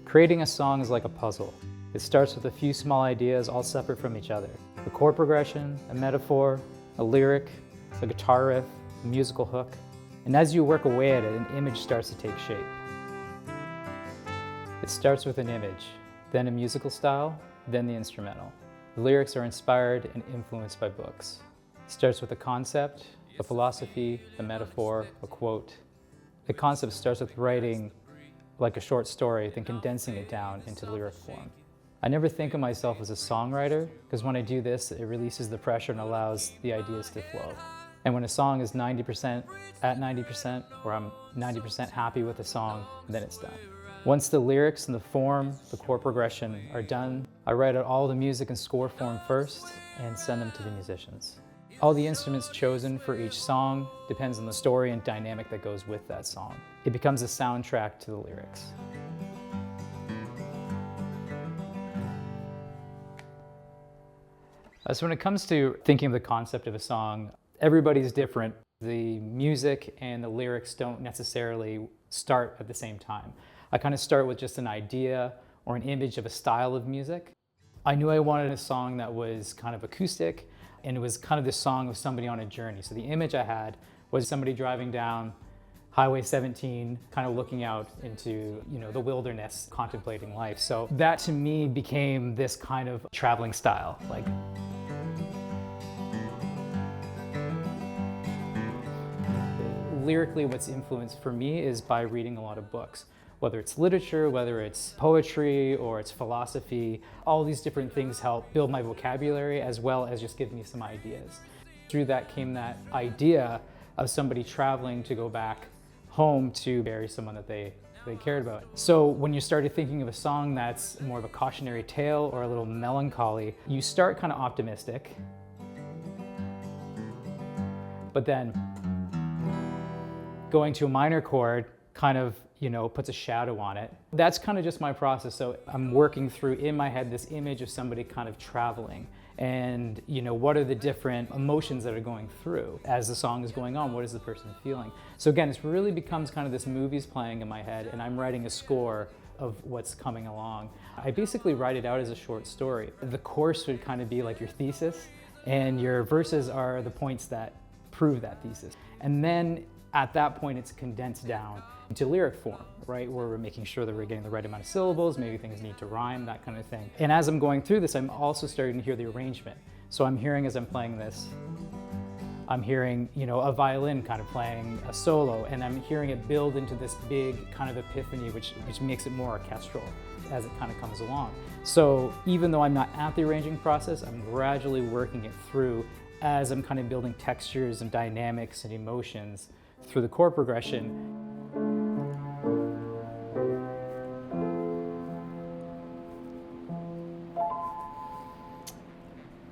Creating a song is like a puzzle. It starts with a few small ideas all separate from each other. A chord progression, a metaphor, a lyric, a guitar riff, a musical hook. And as you work away at it, an image starts to take shape. It starts with an image, then a musical style, then the instrumental. The lyrics are inspired and influenced by books. It starts with a concept, a philosophy, a metaphor, a quote. The concept starts with writing like a short story, then condensing it down into lyric form. I never think of myself as a songwriter, because when I do this, it releases the pressure and allows the ideas to flow. And when a song is 90%, or I'm 90% happy with the song, then it's done. Once the lyrics and the form, the chord progression are done, I write out all the music in score form first and send them to the musicians. All the instruments chosen for each song depends on the story and dynamic that goes with that song. It becomes a soundtrack to the lyrics. So when it comes to thinking of the concept of a song, everybody's different. The music and the lyrics don't necessarily start at the same time. I kind of start with just an idea or an image of a style of music. I knew I wanted a song that was kind of acoustic, and it was kind of the song of somebody on a journey. So the image I had was somebody driving down Highway 17, kind of looking out into, the wilderness, contemplating life. So that to me became this kind of traveling style. Lyrically, what's influenced for me is by reading a lot of books. Whether it's literature, whether it's poetry, or it's philosophy, all these different things help build my vocabulary as well as just give me some ideas. Through that came that idea of somebody traveling to go back home to bury someone that they cared about. So when you started thinking of a song that's more of a cautionary tale or a little melancholy, you start kind of optimistic, but then going to a minor chord kind of, puts a shadow on it. That's kind of just my process. So I'm working through in my head this image of somebody kind of traveling and, what are the different emotions that are going through as the song is going on? What is the person feeling? So again, it really becomes kind of this movie's playing in my head and I'm writing a score of what's coming along. I basically write it out as a short story. The course would kind of be like your thesis, and your verses are the points that prove that thesis. And then at that point, it's condensed down into lyric form, right? Where we're making sure that we're getting the right amount of syllables, maybe things need to rhyme, that kind of thing. And as I'm going through this, I'm also starting to hear the arrangement. So I'm hearing, as I'm playing this, I'm hearing, a violin kind of playing a solo, and I'm hearing it build into this big kind of epiphany, which makes it more orchestral as it kind of comes along. So even though I'm not at the arranging process, I'm gradually working it through as I'm kind of building textures and dynamics and emotions through the chord progression.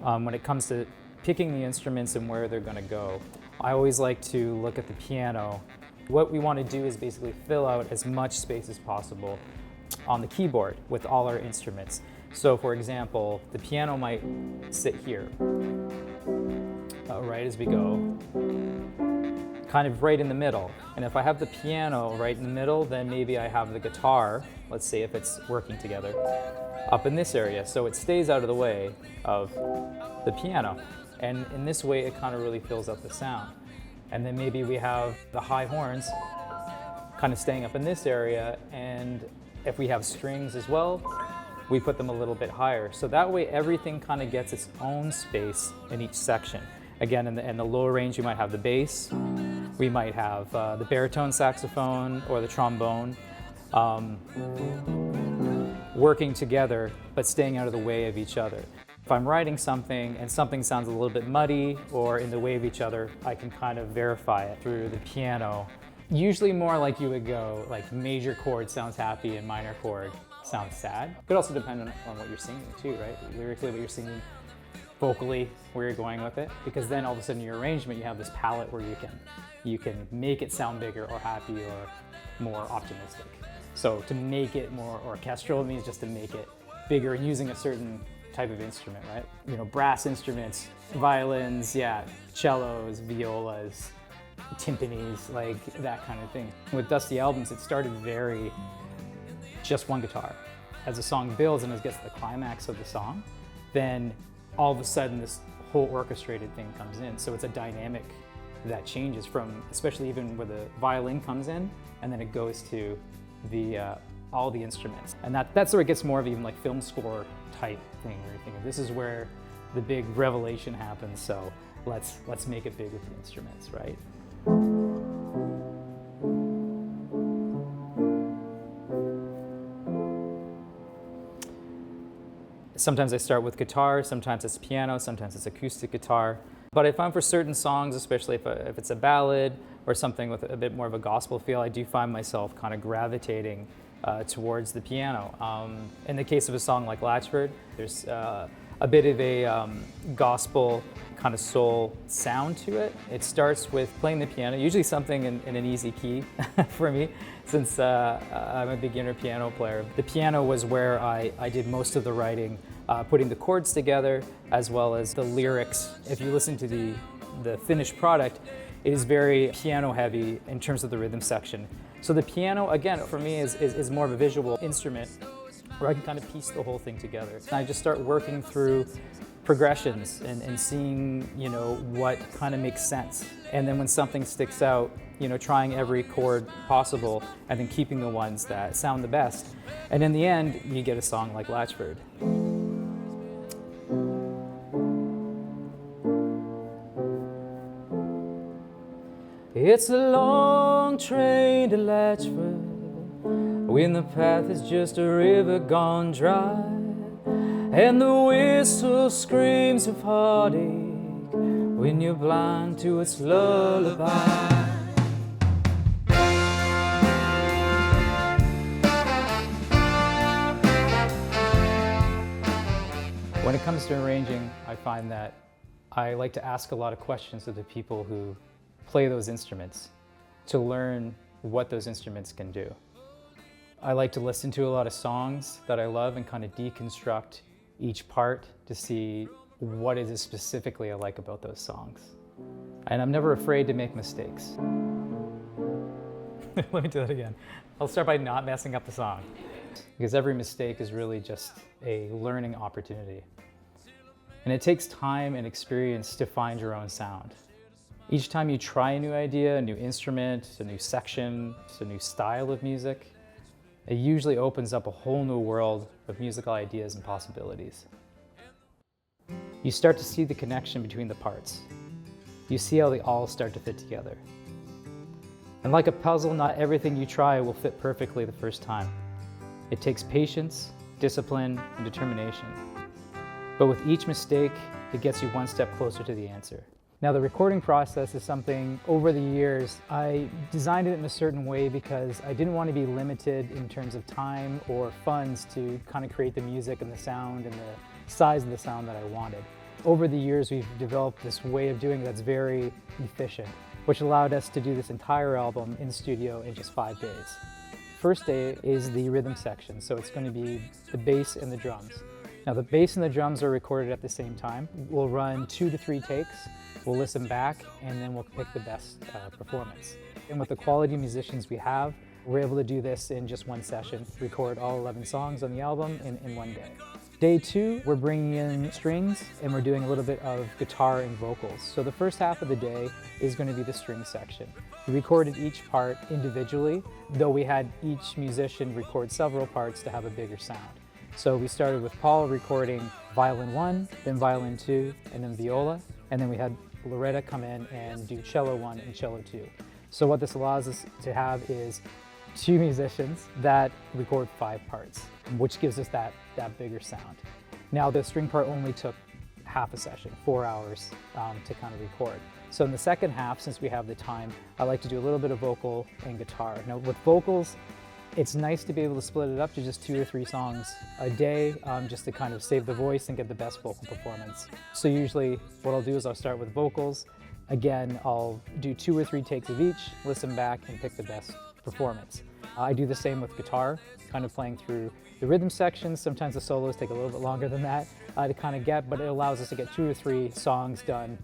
When it comes to picking the instruments and where they're going to go, I always like to look at the piano. What we want to do is basically fill out as much space as possible on the keyboard with all our instruments. So for example, the piano might sit here, right as we go, kind of right in the middle. And if I have the piano right in the middle, then maybe I have the guitar, let's say if it's working together, up in this area, so it stays out of the way of the piano. And in this way, it kind of really fills up the sound. And then maybe we have the high horns kind of staying up in this area, and if we have strings as well, we put them a little bit higher. So that way everything kind of gets its own space in each section. Again, in the lower range, you might have the bass, we might have the baritone saxophone or the trombone, working together, but staying out of the way of each other. If I'm writing something and something sounds a little bit muddy or in the way of each other, I can kind of verify it through the piano. Usually more like you would go, like major chord sounds happy and minor chord sounds sad. Could also depend on what you're singing too, right? Lyrically, what you're singing, vocally, where you're going with it. Because then all of a sudden your arrangement, you have this palette where you can make it sound bigger or happy or more optimistic. So to make it more orchestral means just to make it bigger and using a certain type of instrument, right? Brass instruments, violins, cellos, violas, timpanis, like that kind of thing. With Dusty Albums, it started very just one guitar. As the song builds and it gets to the climax of the song, then all of a sudden this whole orchestrated thing comes in. So it's a dynamic that changes from, especially even where the violin comes in, and then it goes to the all the instruments. And that's where it gets more of even like film score type thing, where you're thinking, this is where the big revelation happens, so let's make it big with the instruments, right? Sometimes I start with guitar, sometimes it's piano, sometimes it's acoustic guitar. But I find for certain songs, especially if it's a ballad or something with a bit more of a gospel feel, I do find myself kind of gravitating towards the piano. In the case of a song like Latchford, there's a bit of a gospel kind of soul sound to it. It starts with playing the piano, usually something in an easy key for me, since I'm a beginner piano player. The piano was where I did most of the writing, putting the chords together, as well as the lyrics. If you listen to the finished product, it is very piano heavy in terms of the rhythm section. So the piano, again, for me is more of a visual instrument where I can kind of piece the whole thing together. And I just start working through progressions and seeing, what kind of makes sense. And then when something sticks out, trying every chord possible and then keeping the ones that sound the best. And in the end, you get a song like Latchford. It's a long train to Latchford, when the path is just a river gone dry, and the whistle screams of heartache when you're blind to its lullaby. When it comes to arranging, I find that I like to ask a lot of questions of the people who play those instruments to learn what those instruments can do. I like to listen to a lot of songs that I love and kind of deconstruct each part to see what it is specifically I like about those songs. And I'm never afraid to make mistakes. Let me do that again. I'll start by not messing up the song, because every mistake is really just a learning opportunity. And it takes time and experience to find your own sound. Each time you try a new idea, a new instrument, a new section, a new style of music, it usually opens up a whole new world of musical ideas and possibilities. You start to see the connection between the parts. You see how they all start to fit together. And like a puzzle, not everything you try will fit perfectly the first time. It takes patience, discipline, and determination. But with each mistake, it gets you one step closer to the answer. Now, the recording process is something, over the years, I designed it in a certain way because I didn't want to be limited in terms of time or funds to kind of create the music and the sound and the size of the sound that I wanted. Over the years, we've developed this way of doing it that's very efficient, which allowed us to do this entire album in studio in just 5 days. First day is the rhythm section, so it's going to be the bass and the drums. Now, the bass and the drums are recorded at the same time. We'll run 2 to 3 takes. We'll listen back, and then we'll pick the best performance. And with the quality musicians we have, we're able to do this in just one session, record all 11 songs on the album in one day. Day 2, we're bringing in strings, and we're doing a little bit of guitar and vocals. So the first half of the day is going to be the string section. We recorded each part individually, though we had each musician record several parts to have a bigger sound. So we started with Paul recording violin 1, then violin 2, and then viola, and then we had Loretta come in and do cello 1 and cello 2. So what this allows us to have is 2 musicians that record 5 parts, which gives us that bigger sound. Now, the string part only took half a session, 4 hours to kind of record. So in the second half, since we have the time, I like to do a little bit of vocal and guitar. Now, with vocals, it's nice to be able to split it up to just 2 or 3 songs a day, just to kind of save the voice and get the best vocal performance. So usually what I'll do is I'll start with vocals. Again, I'll do 2 or 3 takes of each, listen back, and pick the best performance. I do the same with guitar, kind of playing through the rhythm sections. Sometimes the solos take a little bit longer than that to kind of get, but it allows us to get 2 or 3 songs done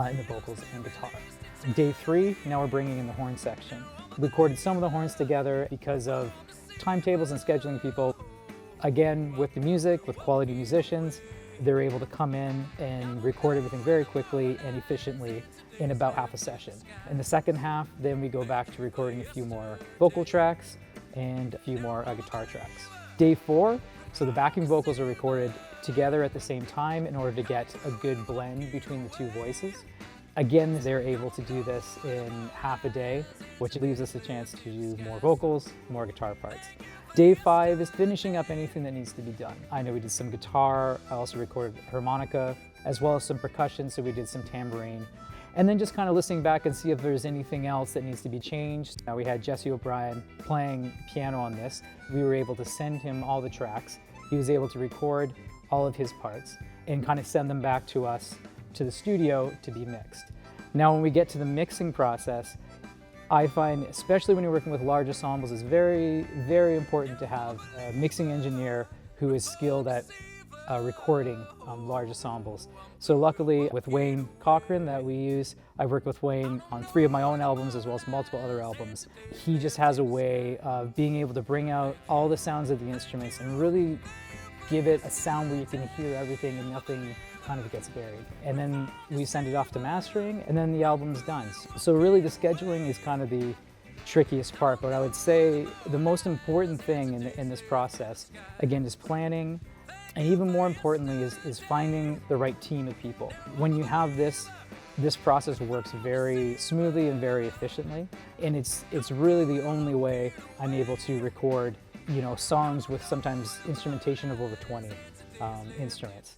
in the vocals and guitar. Day 3, now we're bringing in the horn section. We recorded some of the horns together because of timetables and scheduling people. Again, with the music, with quality musicians, they're able to come in and record everything very quickly and efficiently in about half a session. In the second half, then we go back to recording a few more vocal tracks and a few more guitar tracks. Day 4, so the backing vocals are recorded together at the same time in order to get a good blend between the two voices. Again, they're able to do this in half a day, which leaves us a chance to do more vocals, more guitar parts. Day 5 is finishing up anything that needs to be done. I know we did some guitar, I also recorded harmonica, as well as some percussion, so we did some tambourine. And then just kind of listening back and see if there's anything else that needs to be changed. Now we had Jesse O'Brien playing piano on this. We were able to send him all the tracks. He was able to record all of his parts and kind of send them back to us to the studio to be mixed. Now when we get to the mixing process, I find, especially when you're working with large ensembles, it's very, very important to have a mixing engineer who is skilled at recording large ensembles. So luckily with Wayne Cochran that we use, I've worked with Wayne on 3 of my own albums as well as multiple other albums. He just has a way of being able to bring out all the sounds of the instruments and really give it a sound where you can hear everything and nothing kind of gets buried. And then we send it off to mastering and then the album's done. So really the scheduling is kind of the trickiest part, but I would say the most important thing in this process, again, is planning, and even more importantly is finding the right team of people. When you have this process works very smoothly and very efficiently, and it's really the only way I'm able to record, you know, songs with sometimes instrumentation of over 20 instruments.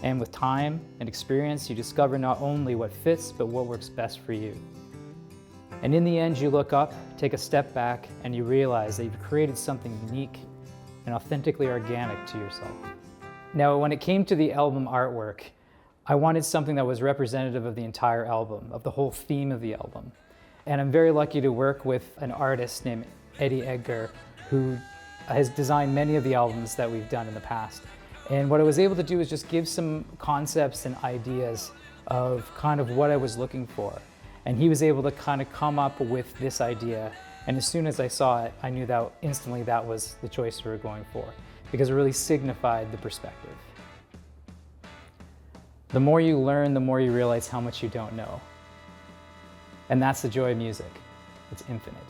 And with time and experience, you discover not only what fits, but what works best for you. And in the end, you look up, take a step back, and you realize that you've created something unique and authentically organic to yourself. Now, when it came to the album artwork, I wanted something that was representative of the entire album, of the whole theme of the album. And I'm very lucky to work with an artist named Eddie Edgar, who has designed many of the albums that we've done in the past. And what I was able to do is just give some concepts and ideas of kind of what I was looking for. And he was able to kind of come up with this idea. And as soon as I saw it, I knew that instantly that was the choice we were going for, because it really signified the perspective. The more you learn, the more you realize how much you don't know. And that's the joy of music. It's infinite.